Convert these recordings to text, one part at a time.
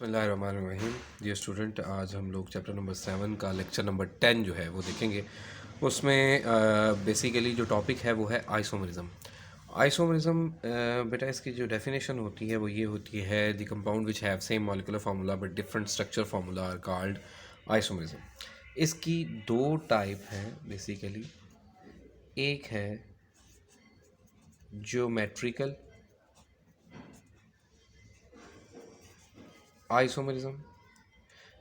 बिस्मिल्लाहिर्रहमानिर्रहीम। Dear student, आज हम लोग चैप्टर नंबर 7 का लेक्चर नंबर 10 जो है वो देखेंगे। उसमें बेसिकली जो टॉपिक है वो है आइसोमरिज्म। आइसोमरिज्म बेटा इसकी जो डेफिनेशन होती है वो ये होती है, the compound which have same molecular formula but different structure formula are called isomerism. इसकी दो टाइप हैं बेसिकली। एक है ज्योमेट्रिकल आइसोमरिज्म,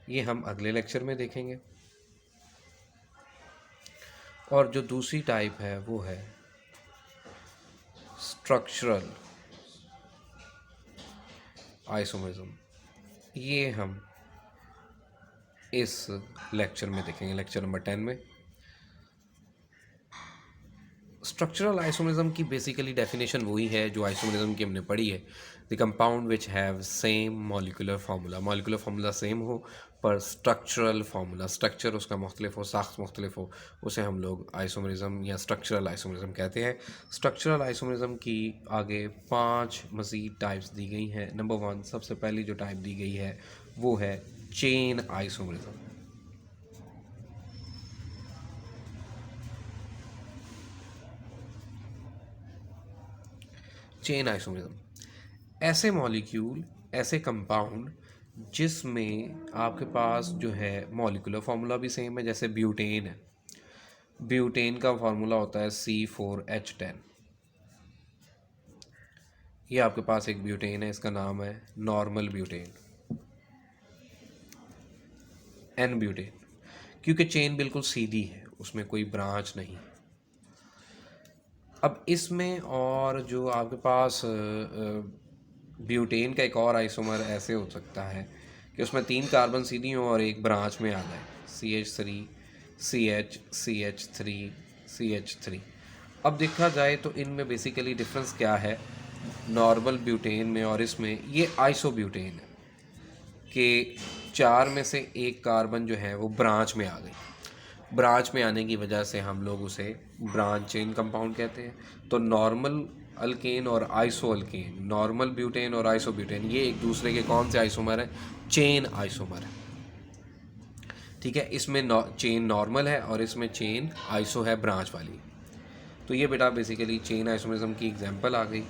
ये हम अगले लेक्चर में देखेंगे। और जो दूसरी टाइप है वो है स्ट्रक्चरल आइसोमरिज्म, ये हम इस लेक्चर में देखेंगे, लेक्चर नंबर 10 में। स्ट्रक्चरल आइसोमरिज्म की बेसिकली डेफिनेशन वही है जो आइसोमरिज्म की हमने पढ़ी है, the compound which have same molecular formula. Molecular formula same हो पर स्ट्रक्चरल फार्मूला, स्ट्रक्चर उसका मुख्तलिफ हो, साख्त मुख्तलिफ हो, उसे हम लोग आइसोमरिज्म या स्ट्रक्चरल आइसोमरिज्म कहते हैं। स्ट्रक्चरल आइसोमरिज्म की आगे 5 मज़ीद टाइप्स दी गई हैं। नंबर 1, सबसे पहली जो टाइप दी गई है वो है चेन आइसोमरिज्म। चेन आइसोमरिज्म ऐसे मॉलिक्यूल, ऐसे कंपाउंड जिसमें आपके पास जो है मॉलिक्यूलर फार्मूला भी सेम है। जैसे ब्यूटेन है, ब्यूटेन का फार्मूला होता है C4H10। ये आपके पास एक ब्यूटेन है, इसका नाम है नॉर्मल ब्यूटेन, एन ब्यूटेन, क्योंकि चेन बिल्कुल सीधी है, उसमें कोई ब्रांच नहीं। अब इसमें और जो आपके पास ब्यूटेन का एक और आइसोमर ऐसे हो सकता है कि उसमें 3 कार्बन सीधी हों और एक ब्रांच में आ जाए, CH3 CH CH3 CH3। अब देखा जाए तो इनमें बेसिकली डिफरेंस क्या है नॉर्मल ब्यूटेन में और इसमें, ये आइसोब्यूटेन है कि 4 में से एक कार्बन जो है वो ब्रांच में आ गई। ब्रांच में आने की वजह से हम लोग उसे ब्रांच चेन कंपाउंड कहते हैं। तो नॉर्मल अल्केन और आइसो अल्केन, नॉर्मल ब्यूटेन और आइसो ब्यूटेन, ये एक दूसरे के कौन से आइसोमर हैं? चेन आइसोमर है। ठीक है, इसमें चेन नॉर्मल है और इसमें चेन आइसो है, ब्रांच वाली। तो ये बेटा बेसिकली चेन आइसोमरिज्म की एग्जांपल आ गई।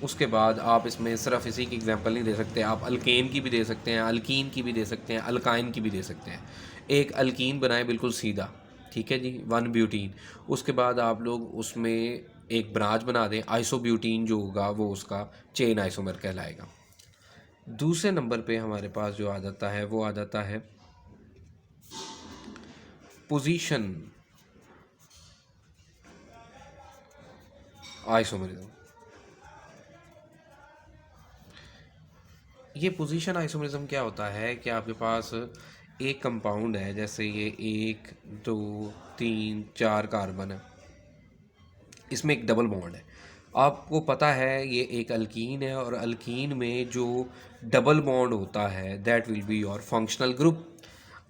उसके बाद आप इसमें सिर्फ इसी की एग्जांपल नहीं दे सकते, आप अल्केन की भी दे सकते हैं, अल्कीन की भी दे सकते हैं, अल्काइन की भी दे सकते हैं। एक अल्कीन बनाए बिल्कुल सीधा, ठीक है जी, 1 ब्यूटीन। उसके बाद आप लोग उसमें एक ब्रांच बना दें, आइसोब्यूटीन जो होगा वो उसका चेन आइसोमर कहलाएगा। दूसरे नंबर पे हमारे पास जो आ जाता है वो आ जाता है पोजीशन आइसोमरिज्म। ये पोजीशन आइसोमरिज्म क्या होता है कि आपके पास एक कंपाउंड है, जैसे ये 1 2 3 4 कार्बन है, इसमें एक डबल बॉन्ड है। आपको पता है ये एक अल्कीन है और अल्कीन में जो डबल बॉन्ड होता है that will be your functional group.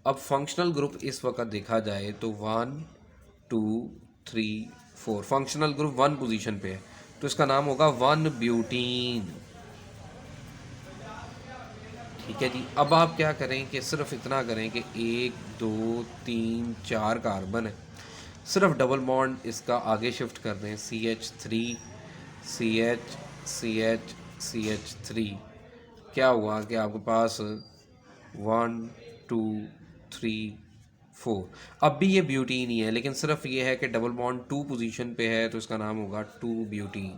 अब फंक्शनल ग्रुप इस वक्त देखा जाए तो 1 2 3 4, फंक्शनल ग्रुप 1 पोजीशन पे है, तो इसका नाम होगा 1 ब्यूटीन। ठीक है जी। अब आप क्या करें कि सिर्फ इतना करें कि 1 2 3 4 कार्बन है, सिर्फ डबल बॉन्ड इसका आगे शिफ्ट कर दें, CH3 CH CH CH3। क्या हुआ कि आपके पास 1 2 3 4, अब भी ये ब्यूटीन ही है, लेकिन सिर्फ ये है कि डबल बॉन्ड 2 पोजीशन पे है, तो इसका नाम होगा 2 ब्यूटीन।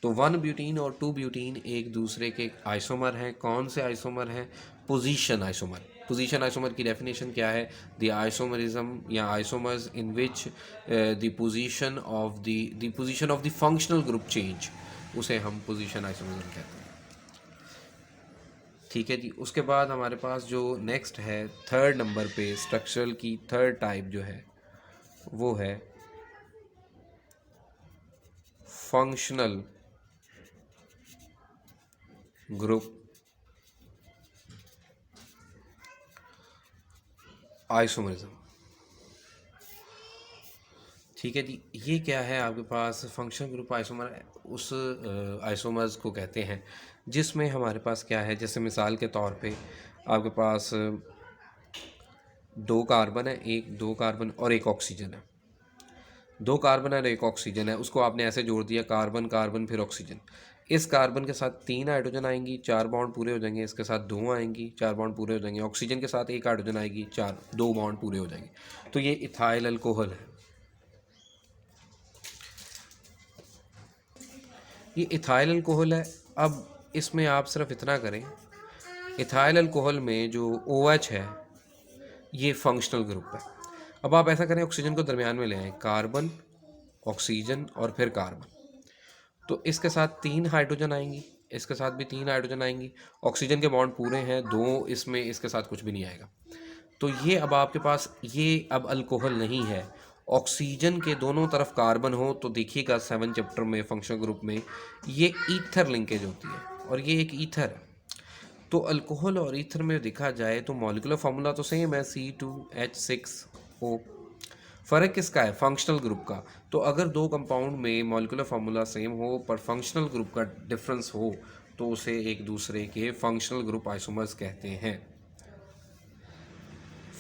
तो 1 ब्यूटीन और 2 ब्यूटीन एक दूसरे के आइसोमर हैं। कौन से आइसोमर हैं? Position isomer. पोजीशन आइसोमर की डेफिनेशन क्या है? द आइसोमरिज्म या isomers in which the position of the functional group change, उसे हम पोजीशन आइसोमरिज्म कहते हैं। ठीक है जी। उसके बाद हमारे पास जो नेक्स्ट है थर्ड नंबर पे, स्ट्रक्चरल की थर्ड टाइप जो है वो है फंक्शनल ग्रुप आइसोमरिज्म। ठीक है जी। ये क्या है आपके पास फंक्शनल ग्रुप आइसोमर, उस आइसोमर्स को कहते हैं जिसमें हमारे पास क्या है, जैसे मिसाल के तौर पे आपके पास दो कार्बन है, एक दो कार्बन और एक ऑक्सीजन है। दो कार्बन और एक ऑक्सीजन है, उसको आपने ऐसे जोड़ दिया कार्बन कार्बन फिर ऑक्सीजन। इस कार्बन के साथ 3 हाइड्रोजन आएंगी, 4 बॉन्ड पूरे हो जाएंगे। इसके साथ 2 आएंगी, 4 बॉन्ड पूरे हो जाएंगे। ऑक्सीजन के साथ 1 हाइड्रोजन आएगी, 2 बॉन्ड पूरे हो जाएंगे। तो ये इथाइल अल्कोहल है। ये इथाइल अल्कोहल है। अब इसमें आप सिर्फ इतना करें, इथाइल अल्कोहल में जो OH है ये फंक्शनल ग्रुप है। अब आप ऐसा करें, ऑक्सीजन को दरमियान में ले आएँ, कार्बन ऑक्सीजन और फिर कार्बन। तो इसके साथ 3 हाइड्रोजन आएंगी, इसके साथ भी 3 हाइड्रोजन आएंगी। ऑक्सीजन के बॉन्ड पूरे हैं, 2 इसमें, इसके साथ कुछ भी नहीं आएगा। तो ये अब आपके पास ये अब अल्कोहल नहीं है। ऑक्सीजन के दोनों तरफ कार्बन हो तो देखिएगा 7 चैप्टर में फंक्शनल ग्रुप में ये ईथर लिंकेज होती है और ये एक ईथर है। तो अल्कोहल और ईथर में देखा जाए तो मॉलिक्यूलर फार्मूला तो सेम है, C2H6O। फ़र्क किसका है? फंक्शनल ग्रुप का। तो अगर दो कंपाउंड में मॉलिक्यूलर फार्मूला सेम हो पर फंक्शनल ग्रुप का डिफरेंस हो तो उसे एक दूसरे के फंक्शनल ग्रुप आइसोमर्स कहते हैं।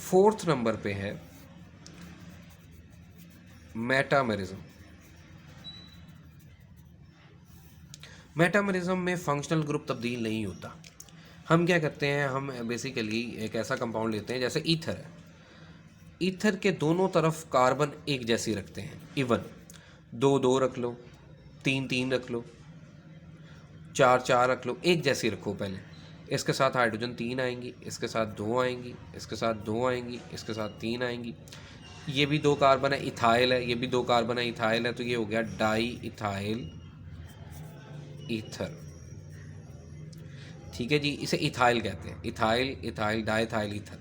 4th नंबर पे है मेटामेरिज्म। मेटामेरिज्म में फंक्शनल ग्रुप तब्दील नहीं होता। हम क्या करते हैं, हम बेसिकली एक ऐसा कंपाउंड लेते हैं जैसे ईथर है। ईथर के दोनों तरफ कार्बन एक जैसी रखते हैं, इवन 2 रख लो, 3 रख लो, 4 रख लो, एक जैसी रखो पहले। इसके साथ हाइड्रोजन 3 आएंगी, इसके साथ 2 आएंगी, इसके साथ 2 आएंगी, इसके साथ 3 आएंगी। ये भी 2 कार्बन है, इथाइल है, ये भी 2 कार्बन है, इथाइल है। तो ये हो गया डाई इथाइल ईथर। ठीक है जी, इसे इथाइल कहते हैं, इथाइल इथाइल डाइथाइल ईथर।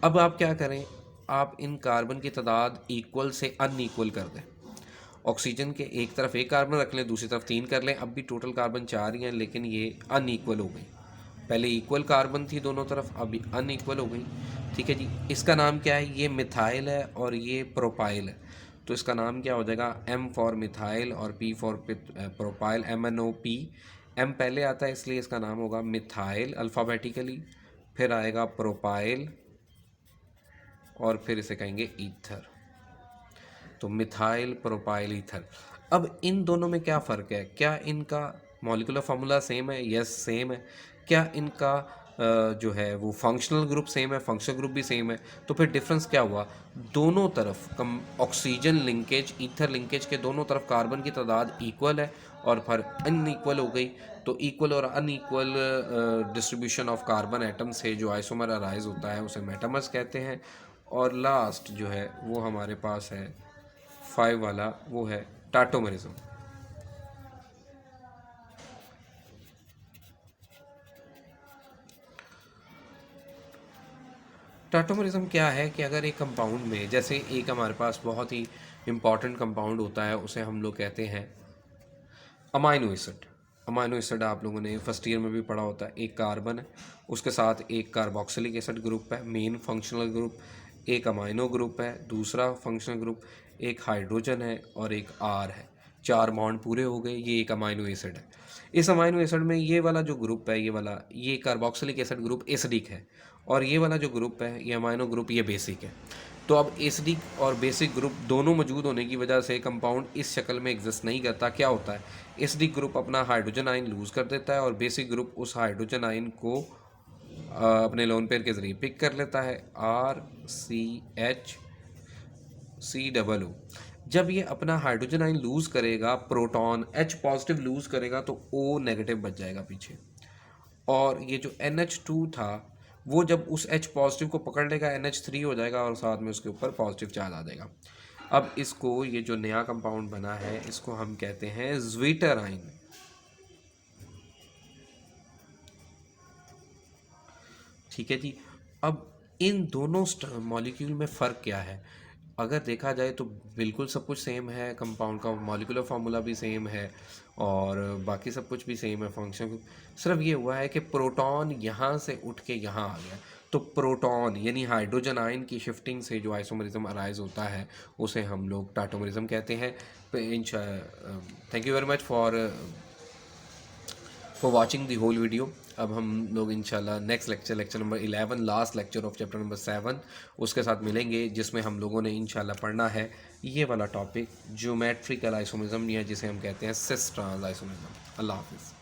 अब आप क्या करें, आप इन कार्बन की तादाद इक्वल से अनइक्वल कर दें। ऑक्सीजन के एक तरफ 1 कार्बन रख लें, दूसरी तरफ 3 कर लें। अब भी टोटल कार्बन 4 ही हैं, लेकिन ये अनइक्वल हो गई। पहले इक्वल कार्बन थी दोनों तरफ, अभी अनइक्वल हो गई। ठीक है जी, इसका नाम क्या है? ये मिथाइल है और ये प्रोपाइल है। तो इसका नाम क्या हो जाएगा? M फॉर मिथाइल और P for propyl, MNOP। M पहले आता है इसलिए इसका नाम होगा मिथाइल अल्फ़ाबेटिकली, फिर आएगा प्रोपाइल और फिर इसे कहेंगे ईथर। तो मिथाइल प्रोपाइल ईथर। अब इन दोनों में क्या फ़र्क है? क्या इनका मॉलिक्यूलर फार्मूला सेम है? यस सेम है। क्या इनका जो है वो फंक्शनल ग्रुप सेम है? फंक्शनल ग्रुप भी सेम है। तो फिर डिफरेंस क्या हुआ? दोनों तरफ कम ऑक्सीजन लिंकेज, ईथर लिंकेज के दोनों तरफ कार्बन की तादाद इक्वल है और फिर अनइक्वल हो गई। तो इक्वल और unequal distribution of carbon atom से जो आइसोमर अराइज होता है उसे मेटामर्स कहते हैं। और लास्ट जो है वो हमारे पास है 5 वाला, वो है टाटोमेरिज्म। टाटोमेरिज्म क्या है कि अगर एक कंपाउंड में, जैसे एक हमारे पास बहुत ही इम्पॉर्टेंट कंपाउंड होता है उसे हम लोग कहते हैं अमाइनो एसिड। अमाइनो एसिड आप लोगों ने फर्स्ट ईयर में भी पढ़ा होता है। एक कार्बन है, उसके साथ एक कार्बोक्सिलिक एसिड ग्रुप है, मेन फंक्शनल ग्रुप। एक अमाइनो ग्रुप है, दूसरा फंक्शनल ग्रुप, एक हाइड्रोजन है और एक R है। 4 बॉन्ड पूरे हो गए, ये एक अमाइनो एसिड है। इस अमाइनो एसिड में ये वाला जो ग्रुप है, ये वाला, ये कार्बोक्सिलिक एसिड ग्रुप एसिडिक है और ये वाला जो ग्रुप है, ये अमाइनो ग्रुप, ये बेसिक है। तो अब एसिडिक और बेसिक ग्रुप दोनों मौजूद होने की वजह से कंपाउंड इस शक्ल में एग्जिस्ट नहीं करता। क्या होता है? एसिडिक ग्रुप अपना हाइड्रोजन आयन लूज़ कर देता है और बेसिक ग्रुप उस हाइड्रोजन आयन को अपने लोन पेयर के ज़रिए पिक कर लेता है, RCHCOO। जब ये अपना हाइड्रोजन आयन लूज़ करेगा, प्रोटॉन H पॉजिटिव लूज़ करेगा तो O नेगेटिव बच जाएगा पीछे। और ये जो NH2 था वो जब उस H पॉजिटिव को पकड़ लेगा NH3 हो जाएगा और साथ में उसके ऊपर पॉजिटिव चार्ज आ जाएगा। अब इसको, ये जो नया कंपाउंड बना है इसको हम कहते हैं ज़्वीटराइन। ठीक है जी। अब इन दोनों मॉलिक्यूल में फ़र्क क्या है? अगर देखा जाए तो बिल्कुल सब कुछ सेम है, कंपाउंड का मॉलिक्यूलर फार्मूला भी सेम है और बाकी सब कुछ भी सेम है, फंक्शन सिर्फ ये हुआ है कि प्रोटॉन यहाँ से उठ के यहाँ आ गया। तो प्रोटॉन यानी हाइड्रोजन आयन की शिफ्टिंग से जो आइसोमरिज्म अराइज होता है उसे हम लोग टाटोमरिज्म कहते हैं। Thank you very much for watching the whole video. अब हम लोग इंशाल्लाह next lecture number 11, last lecture of chapter number 7 उसके साथ मिलेंगे, जिसमें हम लोगों ने इंशाल्लाह पढ़ना है ये वाला टॉपिक, ज्योमेट्रिकल आइसोमरिज्म या जिसे हम कहते हैं सिस ट्रांस आइसोमरिज्म। अल्लाह हाफिज़।